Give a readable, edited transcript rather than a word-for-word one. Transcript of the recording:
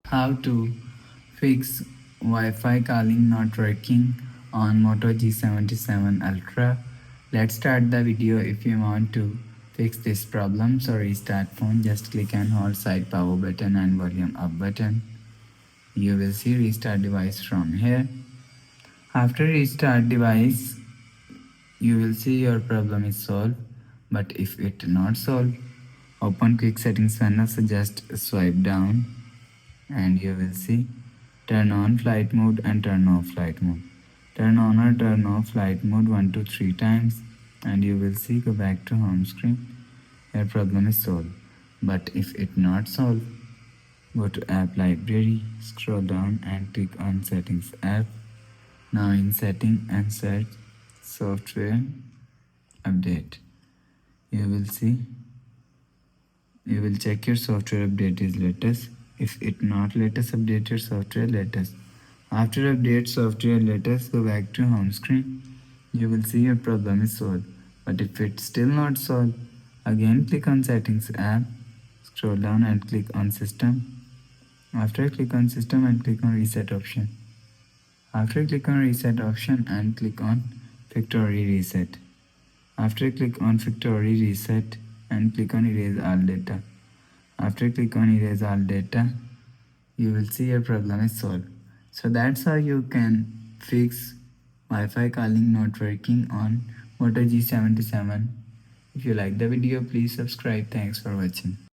How to fix Wi-Fi calling not working on Moto G77 Ultra. Let's start the video. If you want to fix this problem, so restart phone, just click and hold side power button and volume up button. You will see restart device from here. After restart device, you will see your problem is solved. But if it not solved, open quick settings panel, so just swipe down and you will see turn on flight mode and turn off flight mode. Turn on or turn off flight mode 1 to 3 times and you will see go back to home screen. Your problem is solved. But if it not solved, go to app library, scroll down and click on settings app. Now in setting and search software update. You will check your software update is latest. If it not latest, update your software latest. After update software latest, go back to home screen. You will see your problem is solved. But if it's still not solved, again click on settings app, scroll down and click on system. After click on system and click on reset option. After click on reset option and click on factory reset. After click on factory reset and click on erase all data. After click on erase all data, you will see your problem is solved. So that's how you can fix Wi-Fi calling not working on Moto G77. If you like the video, please subscribe. Thanks for watching.